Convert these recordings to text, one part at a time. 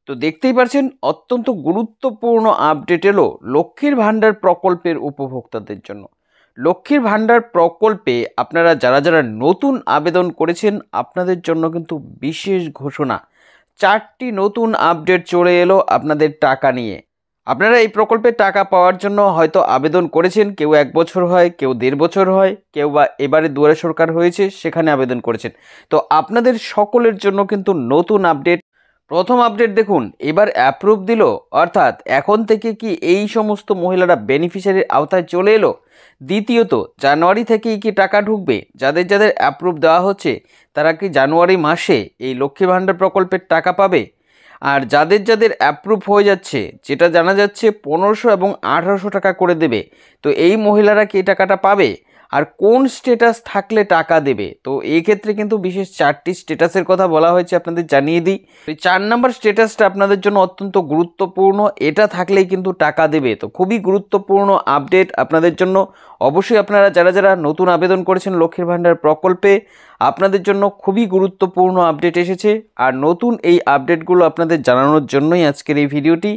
তো দেখতেই পাচ্ছেন অত্যন্ত গুরুত্বপূর্ণ আপডেট এলো লক্ষ্মীর ভাণ্ডার প্রকল্পের উপভোক্তাদের জন্য। লক্ষ্মীর ভাণ্ডার প্রকল্পে আপনারা যারা যারা নতুন আবেদন করেছেন আপনাদের জন্য কিন্তু বিশেষ ঘোষণা। 4টি নতুন আপডেট চলে এলো আপনাদের টাকা নিয়ে। আপনারা এই প্রকল্পে টাকা পাওয়ার জন্য হয়তো আবেদন করেছেন, কেউ 1 বছর হয়, কেউ 1.5 বছর হয়, কেউ বা এবারে দুয়ারে সরকার হয়েছে সেখানে আবেদন করেছেন। তো আপনাদের সকলের জন্য কিন্তু নতুন আপডেট। প্রথম আপডেট দেখুন, এবার অ্যাপ্রুভ দিল, অর্থাৎ এখন থেকে কি এই সমস্ত মহিলারা বেনিফিশিয়ারির আওতায় চলে এলো। দ্বিতীয়ত, জানুয়ারি থেকেই কি টাকা ঢুকবে? যাদের যাদের অ্যাপ্রুভ দেওয়া হচ্ছে তারা কি জানুয়ারি মাসে এই লক্ষ্মী ভাণ্ডার প্রকল্পের টাকা পাবে? আর যাদের যাদের অ্যাপ্রুভ হয়ে যাচ্ছে, যেটা জানা যাচ্ছে 1500 এবং 1800 টাকা করে দেবে, তো এই মহিলারা কি এই টাকাটা পাবে? আর কোন স্ট্যাটাস থাকলে টাকা দেবে? তো এই ক্ষেত্রে কিন্তু বিশেষ 4টি স্ট্যাটাসের কথা বলা হয়েছে, আপনাদের জানিয়ে দিই। এই 4 নম্বর স্ট্যাটাসটা আপনাদের জন্য অত্যন্ত গুরুত্বপূর্ণ, এটা থাকলেই কিন্তু টাকা দেবে। তো খুবই গুরুত্বপূর্ণ আপডেট আপনাদের জন্য। অবশ্যই আপনারা যারা যারা নতুন আবেদন করেছেন লক্ষ্মীর ভাণ্ডার প্রকল্পে, আপনাদের জন্য খুবই গুরুত্বপূর্ণ আপডেট এসেছে। আর নতুন এই আপডেটগুলো আপনাদের জানানোর জন্যই আজকের এই ভিডিওটি।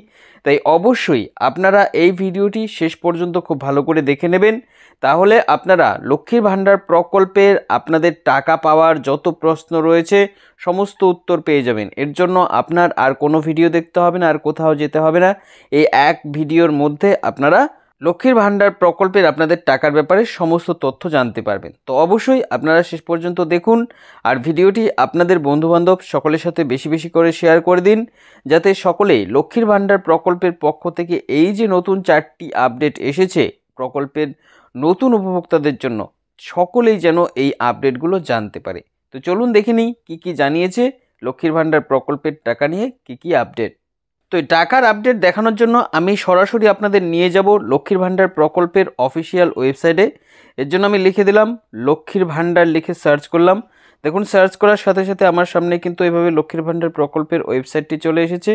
তাই অবশ্যই আপনারা এই ভিডিওটি শেষ পর্যন্ত খুব ভালো করে দেখে নেবেন, তাহলে আপনারা লক্ষ্মীর ভাণ্ডার প্রকল্পের আপনাদের টাকা পাওয়ার যত প্রশ্ন রয়েছে সমস্ত উত্তর পেয়ে যাবেন। এর জন্য আপনার আর কোনো ভিডিও দেখতে হবে না, আর কোথাও যেতে হবে না। এই এক ভিডিওর মধ্যে আপনারা লক্ষ্মীর ভাণ্ডার প্রকল্পের আপনাদের টাকার ব্যাপারে সমস্ত তথ্য জানতে পারবেন। তো অবশ্যই আপনারা শেষ পর্যন্ত দেখুন, আর ভিডিওটি আপনাদের বন্ধুবান্ধব সকলের সাথে বেশি বেশি করে শেয়ার করে দিন, যাতে সকলেই লক্ষ্মীর ভাণ্ডার প্রকল্পের পক্ষ থেকে এই যে নতুন 4টি আপডেট এসেছে প্রকল্পের নতুন উপভোক্তাদের জন্য, সকলেই যেন এই আপডেটগুলো জানতে পারে। তো চলুন দেখে নিই কী কী জানিয়েছে লক্ষ্মীর ভাণ্ডার প্রকল্পের টাকা নিয়ে কী কী আপডেট। তো এই টাকার আপডেট দেখানোর জন্য আমি সরাসরি আপনাদের নিয়ে যাব লক্ষ্মীর ভাণ্ডার প্রকল্পের অফিসিয়াল ওয়েবসাইটে। এর জন্য আমি লিখে দিলাম লক্ষ্মীর ভাণ্ডার, লিখে সার্চ করলাম। দেখুন, সার্চ করার সাথে সাথে আমার সামনে কিন্তু এভাবে লক্ষ্মীর ভাণ্ডার প্রকল্পের ওয়েবসাইটটি চলে এসেছে।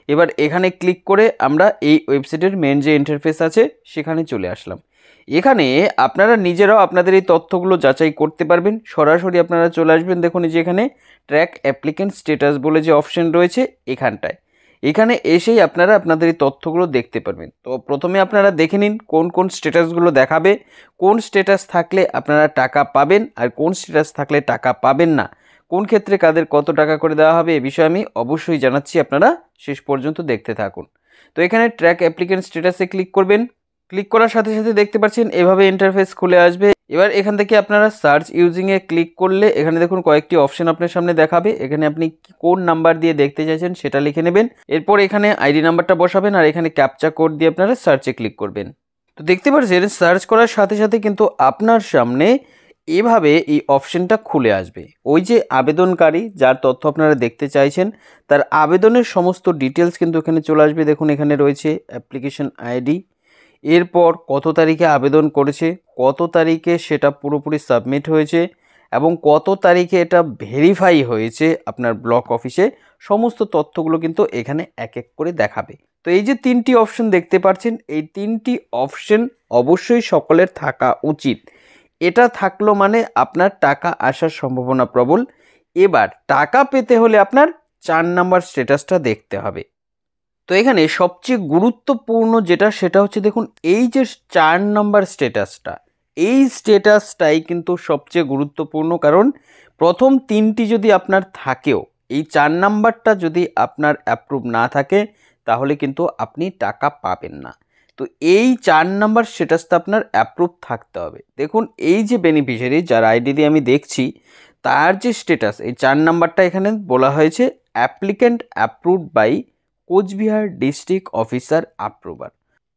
এবার এখানে ক্লিক করে আমরা এই ওয়েবসাইটের মেন যে ইন্টারফেস আছে সেখানে চলে আসলাম। এখানে আপনারা নিজেরাও আপনাদের এই তথ্যগুলো যাচাই করতে পারবেন। সরাসরি আপনারা চলে আসবেন, দেখুন এই যে এখানে ট্র্যাক অ্যাপ্লিকেন্ট স্ট্যাটাস বলে যে অপশন রয়েছে এখানটায়, এখানে এসেই আপনারা আপনাদের এই তথ্যগুলো দেখতে পারবেন। তো প্রথমে আপনারা দেখে নিন কোন কোন স্ট্যাটাসগুলো দেখাবে, কোন স্ট্যাটাস থাকলে আপনারা টাকা পাবেন আর কোন স্ট্যাটাস থাকলে টাকা পাবেন না, কোন ক্ষেত্রে কাদের কত টাকা করে দেওয়া হবে, এ বিষয়ে আমি অবশ্যই জানাচ্ছি, আপনারা শেষ পর্যন্ত দেখতে থাকুন। তো এখানে ট্র্যাক অ্যাপ্লিকেন্ট স্ট্যাটাসে ক্লিক করবেন। ক্লিক করার সাথে সাথে দেখতে পাচ্ছেন এভাবে ইন্টারফেস খুলে আসবে। এবার এখান থেকে আপনারা সার্চ ইউজিংয়ে ক্লিক করলে এখানে দেখুন কয়েকটি অপশন আপনার সামনে দেখাবে। এখানে আপনি কোন নাম্বার দিয়ে দেখতে চাইছেন সেটা লিখে নেবেন। এরপর এখানে আইডি নাম্বারটা বসাবেন আর এখানে ক্যাপচা কোড দিয়ে আপনারা সার্চে ক্লিক করবেন। তো দেখতে পাচ্ছেন সার্চ করার সাথে সাথে কিন্তু আপনার সামনে এভাবে এই অপশনটা খুলে আসবে। ওই যে আবেদনকারী যার তথ্য আপনারা দেখতে চাইছেন তার আবেদনের সমস্ত ডিটেলস কিন্তু এখানে চলে আসবে। দেখুন এখানে রয়েছে অ্যাপ্লিকেশন আইডি, এরপর কত তারিখে আবেদন করেছে, কত তারিখে সেটা পুরোপুরি সাবমিট হয়েছে এবং কত তারিখে এটা ভেরিফাই হয়েছে আপনার ব্লক অফিসে, সমস্ত তথ্যগুলো কিন্তু এখানে এক এক করে দেখাবে। তো এই যে 3টি অপশন দেখতে পাচ্ছেন, এই 3টি অপশন অবশ্যই সকলের থাকা উচিত। এটা থাকলো মানে আপনার টাকা আসার সম্ভাবনা প্রবল। এবার টাকা পেতে হলে আপনার 4 নাম্বার স্ট্যাটাসটা দেখতে হবে। তো এখানে সবচেয়ে গুরুত্বপূর্ণ যেটা সেটা হচ্ছে দেখুন এই যে 4 নম্বর স্ট্যাটাসটা, এই স্ট্যাটাসটাই কিন্তু সবচেয়ে গুরুত্বপূর্ণ, কারণ প্রথম 3টি যদি আপনার থাকেও এই 4 নাম্বারটা যদি আপনার অ্যাপ্রুভ না থাকে তাহলে কিন্তু আপনি টাকা পাবেন না। তো এই 4 নাম্বার স্ট্যাটাসটা আপনার অ্যাপ্রুভ থাকতে হবে। দেখুন এই যে বেনিফিশিয়ারি যার আইডি দিয়ে আমি দেখছি তার যে স্ট্যাটাস, এই 4 নাম্বারটা এখানে বলা হয়েছে applicant approved by Cooch Behar district officer approver.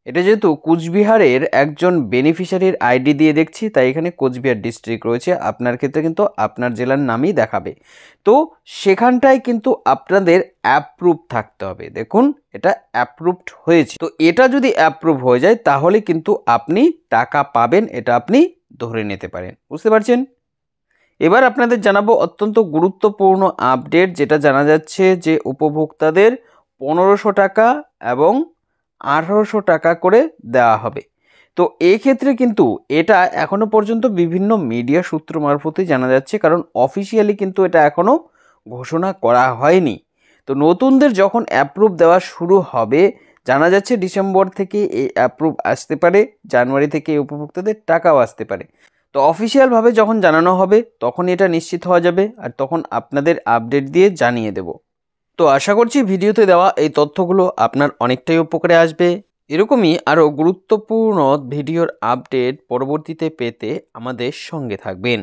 এটা যেহেতু কোচবিহারের একজন বেনিফিশিয়ারির আইডি দিয়ে দেখছি তাই এখানে কোচবিহার ডিস্ট্রিক্ট রয়েছে, আপনার ক্ষেত্রে কিন্তু আপনার জেলার নামই দেখাবে। তো সেখানটায় কিন্তু আপনাদের অ্যাপ্রুভ থাকতে হবে। দেখুন এটা অ্যাপ্রুভড হয়েছে। তো এটা যদি অ্যাপ্রুভ হয়ে যায় তাহলে কিন্তু আপনি টাকা পাবেন, এটা আপনি ধরে নিতে পারেন। বুঝতে পারছেন? এবার আপনাদের জানাবো অত্যন্ত গুরুত্বপূর্ণ আপডেট, যেটা জানা যাচ্ছে যে উপভোক্তাদের 1500 টাকা এবং 1800 টাকা করে দেওয়া হবে। তো এই ক্ষেত্রে কিন্তু এটা এখনো পর্যন্ত বিভিন্ন মিডিয়া সূত্র মারফতই জানা যাচ্ছে, কারণ অফিসিয়ালি কিন্তু এটা এখনো ঘোষণা করা হয়নি। তো নতুনদের যখন অ্যাপ্রুভ দেওয়া শুরু হবে, জানা যাচ্ছে ডিসেম্বর থেকে এই অ্যাপ্রুভ আসতে পারে, জানুয়ারি থেকে এই উপভোক্তাদের টাকাও আসতে পারে। তো অফিসিয়ালভাবে যখন জানানো হবে তখন এটা নিশ্চিত হওয়া যাবে, আর তখন আপনাদের আপডেট দিয়ে জানিয়ে দেব। তো আশা করছি ভিডিওতে দেওয়া এই তথ্যগুলো আপনার অনেকটাই উপকারে আসবে। এরকমই আরও গুরুত্বপূর্ণ ভিডিওর আপডেট পরবর্তীতে পেতে আমাদের সঙ্গে থাকবেন।